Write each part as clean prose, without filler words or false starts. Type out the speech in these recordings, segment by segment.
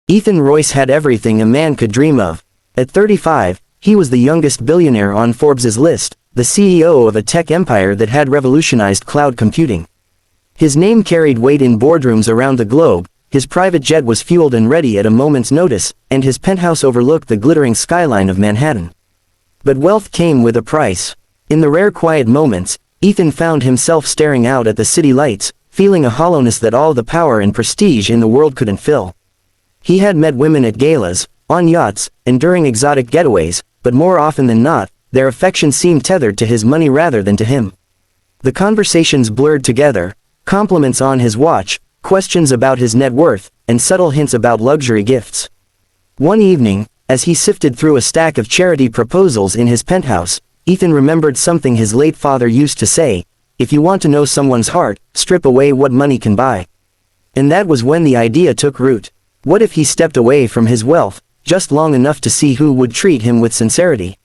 Ethan Royce had everything a man could dream of. At 35, he was the youngest billionaire on Forbes's list, the CEO of a tech empire that had revolutionized cloud computing. His name carried weight in boardrooms around the globe, his private jet was fueled and ready at a moment's notice, and his penthouse overlooked the glittering skyline of Manhattan. But wealth came with a price. In the rare quiet moments, Ethan found himself staring out at the city lights, feeling a hollowness that all the power and prestige in the world couldn't fill. He had met women at galas, on yachts, and during exotic getaways, but more often than not, their affection seemed tethered to his money rather than to him. The conversations blurred together, compliments on his watch, questions about his net worth, and subtle hints about luxury gifts. One evening, as he sifted through a stack of charity proposals in his penthouse, Ethan remembered something his late father used to say: "If you want to know someone's heart, strip away what money can buy." And that was when the idea took root. What if he stepped away from his wealth, just long enough to see who would treat him with sincerity?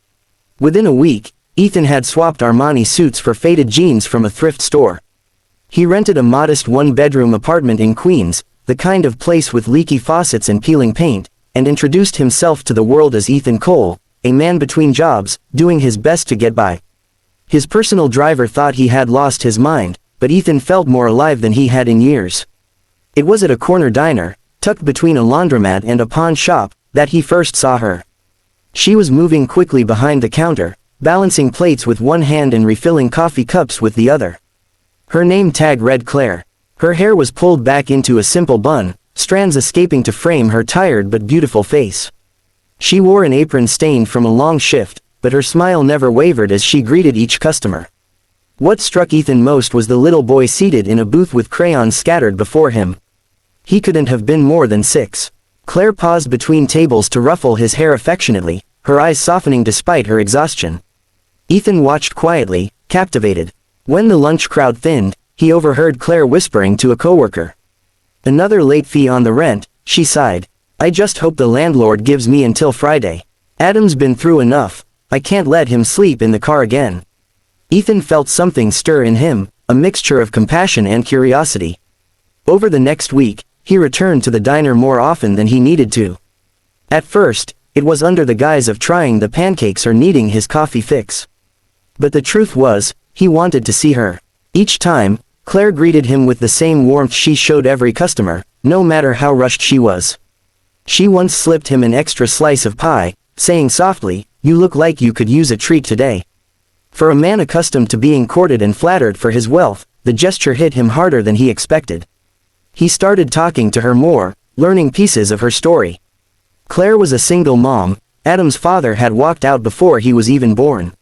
Within a week, Ethan had swapped Armani suits for faded jeans from a thrift store. He rented a modest one-bedroom apartment in Queens, the kind of place with leaky faucets and peeling paint, and introduced himself to the world as Ethan Cole, a man between jobs, doing his best to get by. His personal driver thought he had lost his mind, but Ethan felt more alive than he had in years. It was at a corner diner, tucked between a laundromat and a pawn shop, that he first saw her. She was moving quickly behind the counter, balancing plates with one hand and refilling coffee cups with the other. Her name tag read Claire. Her hair was pulled back into a simple bun, strands escaping to frame her tired but beautiful face. She wore an apron stained from a long shift, but her smile never wavered as she greeted each customer. What struck Ethan most was the little boy seated in a booth with crayons scattered before him. He couldn't have been more than 6. Claire paused between tables to ruffle his hair affectionately, her eyes softening despite her exhaustion. Ethan watched quietly, captivated. When the lunch crowd thinned, he overheard Claire whispering to a coworker. "Another late fee on the rent," she sighed. "I just hope the landlord gives me until Friday. Adam's been through enough. I can't let him sleep in the car again." Ethan felt something stir in him, a mixture of compassion and curiosity. Over the next week, he returned to the diner more often than he needed to. At first, it was under the guise of trying the pancakes or needing his coffee fix. But the truth was, he wanted to see her. Each time, Claire greeted him with the same warmth she showed every customer, no matter how rushed she was. She once slipped him an extra slice of pie, saying softly, "You look like you could use a treat today." For a man accustomed to being courted and flattered for his wealth, the gesture hit him harder than he expected. He started talking to her more, learning pieces of her story. Claire was a single mom. Adam's father had walked out before he was even born.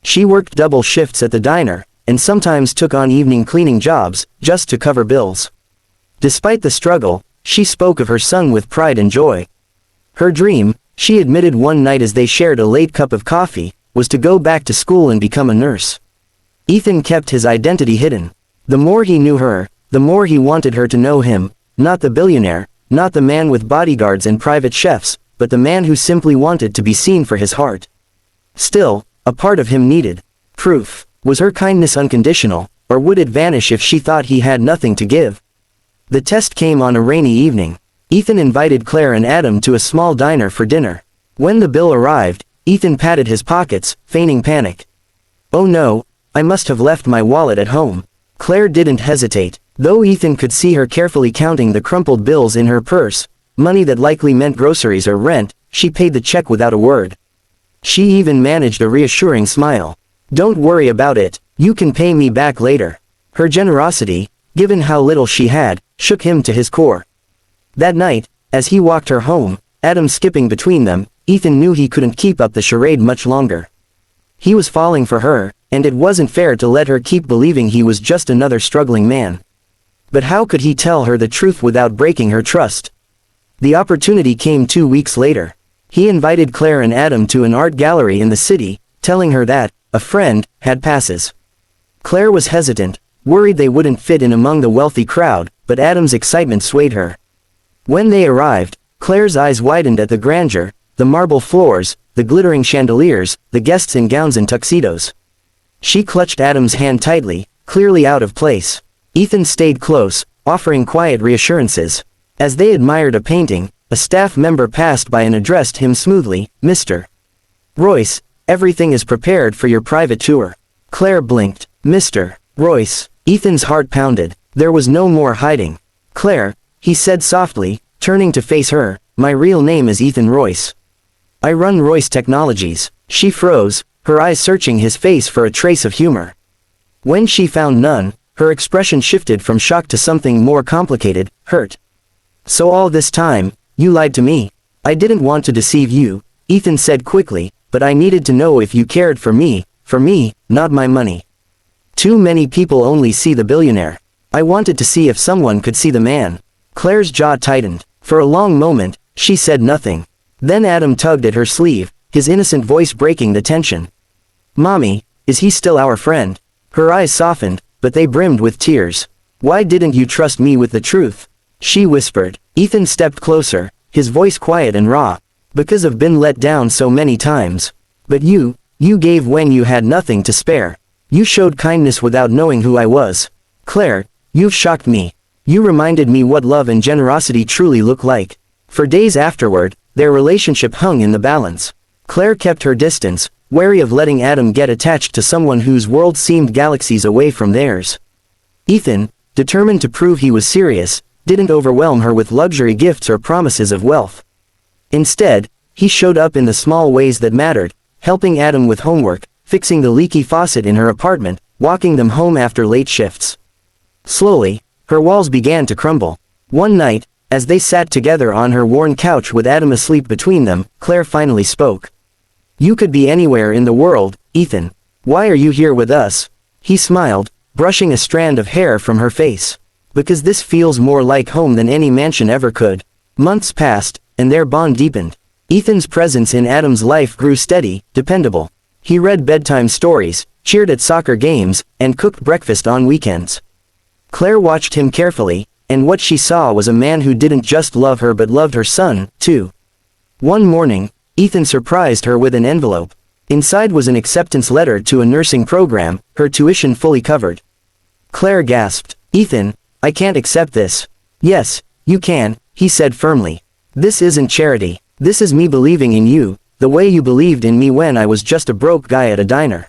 She worked double shifts at the diner, and sometimes took on evening cleaning jobs, just to cover bills. Despite the struggle, she spoke of her son with pride and joy. Her dream, she admitted one night as they shared a late cup of coffee, was to go back to school and become a nurse. Ethan kept his identity hidden. The more he knew her, the more he wanted her to know him, not the billionaire, not the man with bodyguards and private chefs, but the man who simply wanted to be seen for his heart. Still, a part of him needed proof. Was her kindness unconditional, or would it vanish if she thought he had nothing to give? The test came on a rainy evening. Ethan invited Claire and Adam to a small diner for dinner. When the bill arrived, Ethan patted his pockets, feigning panic. "Oh no, I must have left my wallet at home." Claire didn't hesitate, though Ethan could see her carefully counting the crumpled bills in her purse, money that likely meant groceries or rent. She paid the check without a word. She even managed a reassuring smile. "Don't worry about it, you can pay me back later." Her generosity, given how little she had, shook him to his core. That night, as he walked her home, Adam skipping between them, Ethan knew he couldn't keep up the charade much longer. He was falling for her, and it wasn't fair to let her keep believing he was just another struggling man. But how could he tell her the truth without breaking her trust? The opportunity came 2 weeks later. He invited Claire and Adam to an art gallery in the city, telling her that a friend had passes. Claire was hesitant, worried they wouldn't fit in among the wealthy crowd, but Adam's excitement swayed her. When they arrived, Claire's eyes widened at the grandeur, the marble floors, the glittering chandeliers, the guests in gowns and tuxedos. She clutched Adam's hand tightly, clearly out of place. Ethan stayed close, offering quiet reassurances. As they admired a painting, a staff member passed by and addressed him smoothly, "Mr. Royce, everything is prepared for your private tour." Claire blinked. "Mr. Royce." Ethan's heart pounded. There was no more hiding. "Claire," he said softly, turning to face her, "my real name is Ethan Royce. I run Royce Technologies." She froze, her eyes searching his face for a trace of humor. When she found none, her expression shifted from shock to something more complicated, hurt. "So all this time, you lied to me." "I didn't want to deceive you," Ethan said quickly, "but I needed to know if you cared for me, not my money. Too many people only see the billionaire. I wanted to see if someone could see the man." Claire's jaw tightened. For a long moment, she said nothing. Then Adam tugged at her sleeve, his innocent voice breaking the tension. "Mommy, is he still our friend?" Her eyes softened, but they brimmed with tears. "Why didn't you trust me with the truth?" she whispered. Ethan stepped closer, his voice quiet and raw. "Because I've been let down so many times. But you gave when you had nothing to spare. You showed kindness without knowing who I was. Claire, you've shocked me. You reminded me what love and generosity truly look like." For days afterward, their relationship hung in the balance. Claire kept her distance, wary of letting Adam get attached to someone whose world seemed galaxies away from theirs. Ethan, determined to prove he was serious, didn't overwhelm her with luxury gifts or promises of wealth. Instead, he showed up in the small ways that mattered, helping Adam with homework, fixing the leaky faucet in her apartment, walking them home after late shifts. Slowly, her walls began to crumble. One night, as they sat together on her worn couch with Adam asleep between them, Claire finally spoke. "You could be anywhere in the world, Ethan. Why are you here with us?" He smiled, brushing a strand of hair from her face. "Because this feels more like home than any mansion ever could." Months passed, and their bond deepened. Ethan's presence in Adam's life grew steady, dependable. He read bedtime stories, cheered at soccer games, and cooked breakfast on weekends. Claire watched him carefully, and what she saw was a man who didn't just love her but loved her son, too. One morning, Ethan surprised her with an envelope. Inside was an acceptance letter to a nursing program, her tuition fully covered. Claire gasped. "Ethan, I can't accept this." "Yes, you can," he said firmly. "This isn't charity. This is me believing in you, the way you believed in me when I was just a broke guy at a diner."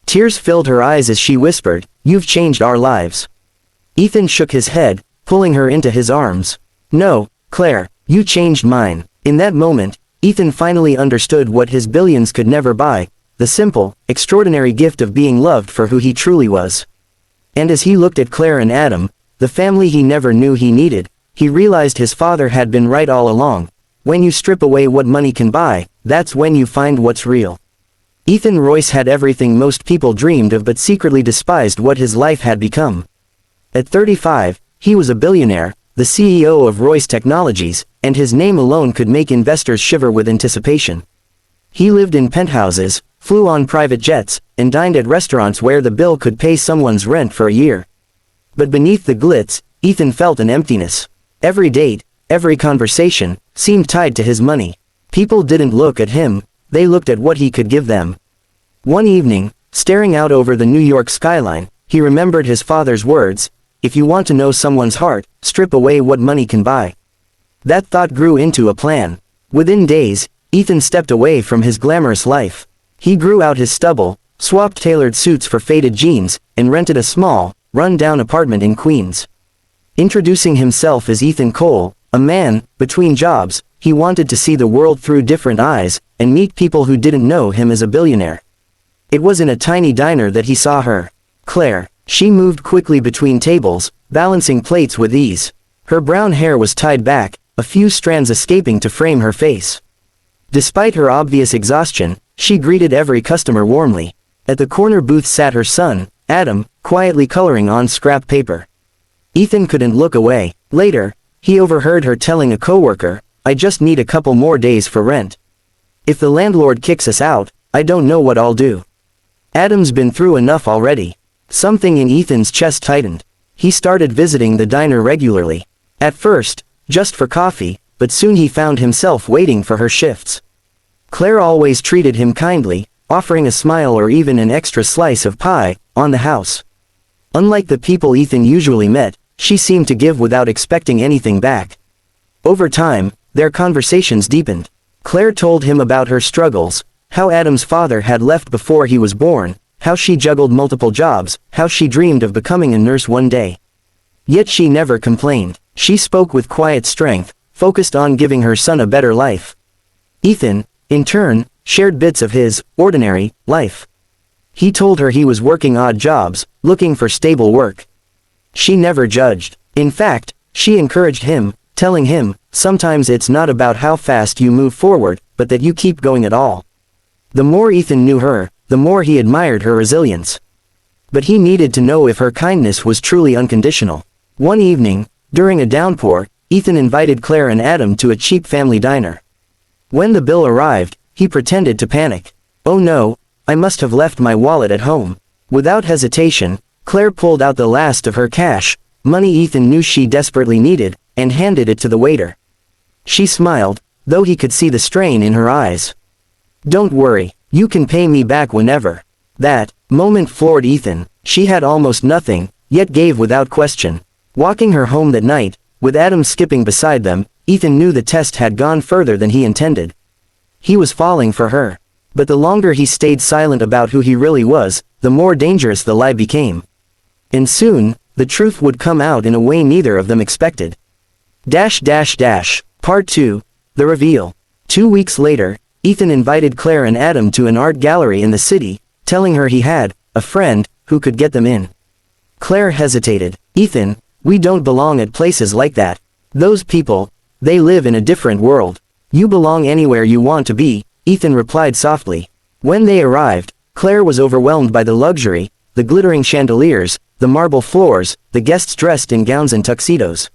Tears filled her eyes as she whispered, "You've changed our lives." Ethan shook his head, pulling her into his arms. "No, Claire, you changed mine." In that moment, Ethan finally understood what his billions could never buy, the simple, extraordinary gift of being loved for who he truly was. And as he looked at Claire and Adam, the family he never knew he needed, he realized his father had been right all along. When you strip away what money can buy, that's when you find what's real. Ethan Royce had everything most people dreamed of but secretly despised what his life had become. At 35, he was a billionaire, the CEO of Royce Technologies, and his name alone could make investors shiver with anticipation. He lived in penthouses, flew on private jets, and dined at restaurants where the bill could pay someone's rent for a year. But beneath the glitz, Ethan felt an emptiness. Every date, every conversation, seemed tied to his money. People didn't look at him, they looked at what he could give them. One evening, staring out over the New York skyline, he remembered his father's words, "If you want to know someone's heart, strip away what money can buy." That thought grew into a plan. Within days, Ethan stepped away from his glamorous life. He grew out his stubble, swapped tailored suits for faded jeans, and rented a small, run-down apartment in Queens. Introducing himself as Ethan Cole, a man, between jobs, he wanted to see the world through different eyes, and meet people who didn't know him as a billionaire. It was in a tiny diner that he saw her. Claire. She moved quickly between tables, balancing plates with ease. Her brown hair was tied back, a few strands escaping to frame her face. Despite her obvious exhaustion, she greeted every customer warmly. At the corner booth sat her son, Adam, quietly coloring on scrap paper. Ethan couldn't look away. Later, he overheard her telling a coworker, "I just need a couple more days for rent. If the landlord kicks us out, I don't know what I'll do." Adam's been through enough already. Something in Ethan's chest tightened. He started visiting the diner regularly. At first, just for coffee, but soon he found himself waiting for her shifts. Claire always treated him kindly, offering a smile or even an extra slice of pie, on the house. Unlike the people Ethan usually met, she seemed to give without expecting anything back. Over time, Their conversations deepened. Claire told him about her struggles, how Adam's father had left before he was born, how she juggled multiple jobs, how she dreamed of becoming a nurse one day. Yet she never complained. She spoke with quiet strength, focused on giving her son a better life. Ethan, in turn, shared bits of his ordinary life. He told her he was working odd jobs, looking for stable work. She never judged. In fact, she encouraged him, telling him, sometimes it's not about how fast you move forward, but that you keep going at all. The more Ethan knew her, the more he admired her resilience. But he needed to know if her kindness was truly unconditional. One evening, during a downpour, Ethan invited Claire and Adam to a cheap family diner. When the bill arrived, he pretended to panic. "Oh no, I must have left my wallet at home." Without hesitation, Claire pulled out the last of her cash, money Ethan knew she desperately needed, and handed it to the waiter. She smiled, though he could see the strain in her eyes. "Don't worry, you can pay me back whenever." That moment floored Ethan. She had almost nothing, yet gave without question. Walking her home that night, with Adam skipping beside them, Ethan knew the test had gone further than he intended. He was falling for her. But the longer he stayed silent about who he really was, the more dangerous the lie became. And soon, the truth would come out in a way neither of them expected. Part 2. The Reveal. 2 weeks later, Ethan invited Claire and Adam to an art gallery in the city, telling her he had a friend who could get them in. Claire hesitated. "Ethan, we don't belong at places like that. Those people, they live in a different world. You belong anywhere you want to be," Ethan replied softly. When they arrived, Claire was overwhelmed by the luxury, the glittering chandeliers, the marble floors, the guests dressed in gowns and tuxedos.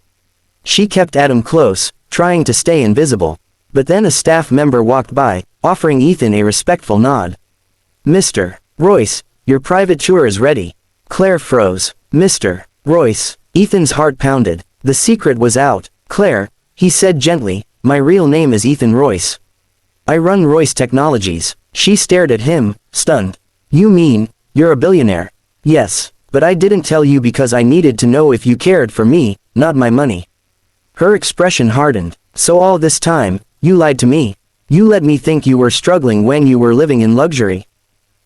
She kept Adam close, trying to stay invisible. But then a staff member walked by, offering Ethan a respectful nod. "Mr. Royce, your private tour is ready." Claire froze. "Mr. Royce." Ethan's heart pounded. The secret was out. "Claire," he said gently, "my real name is Ethan Royce. I run Royce Technologies." She stared at him, stunned. "You mean, you're a billionaire?" "Yes, but I didn't tell you because I needed to know if you cared for me, not my money." Her expression hardened. "So all this time, you lied to me. You let me think you were struggling when you were living in luxury."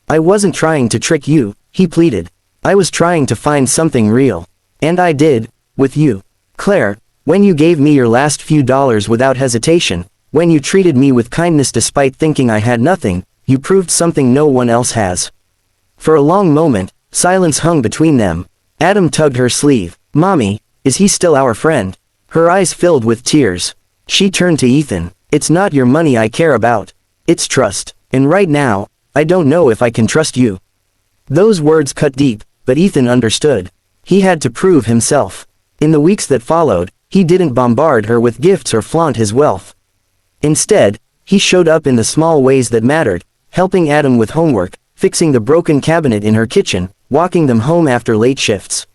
"I wasn't trying to trick you," he pleaded. "I was trying to find something real. And I did, with you. Claire, when you gave me your last few dollars without hesitation, when you treated me with kindness despite thinking I had nothing, you proved something no one else has." For a long moment, silence hung between them. Adam tugged her sleeve. "Mommy, is he still our friend?" Her eyes filled with tears. She turned to Ethan. "It's not your money I care about. It's trust. And right now, I don't know if I can trust you." Those words cut deep, but Ethan understood. He had to prove himself. In the weeks that followed, he didn't bombard her with gifts or flaunt his wealth. Instead, he showed up in the small ways that mattered, helping Adam with homework, fixing the broken cabinet in her kitchen, walking them home after late shifts.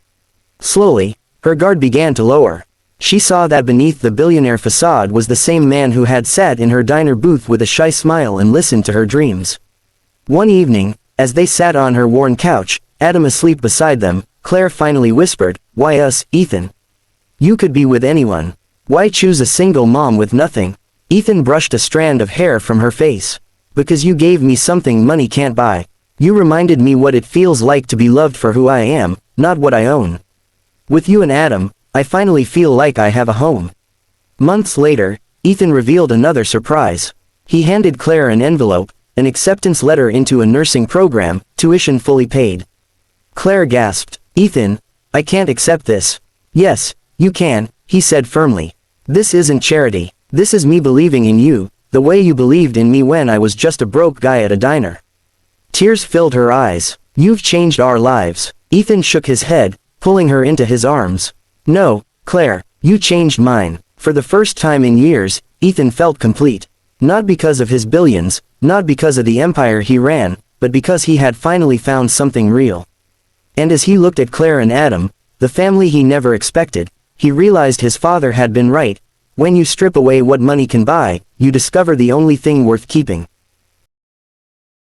Slowly, her guard began to lower. She saw that beneath the billionaire facade was the same man who had sat in her diner booth with a shy smile and listened to her dreams. One evening, as they sat on her worn couch, Adam asleep beside them, Claire finally whispered, "Why us, Ethan? You could be with anyone. Why choose a single mom with nothing?" Ethan brushed a strand of hair from her face. "Because you gave me something money can't buy. You reminded me what it feels like to be loved for who I am, not what I own. With you and Adam, I finally feel like I have a home." Months later, Ethan revealed another surprise. He handed Claire an envelope, an acceptance letter into a nursing program, tuition fully paid. Claire gasped. "Ethan, I can't accept this." "Yes, you can," he said firmly. "This isn't charity. This is me believing in you, the way you believed in me when I was just a broke guy at a diner." Tears filled her eyes. "You've changed our lives." Ethan shook his head, pulling her into his arms. "No, Claire, you changed mine." For the first time in years, Ethan felt complete. Not because of his billions, not because of the empire he ran, but because he had finally found something real. And as he looked at Claire and Adam, the family he never expected, he realized his father had been right. When you strip away what money can buy, you discover the only thing worth keeping.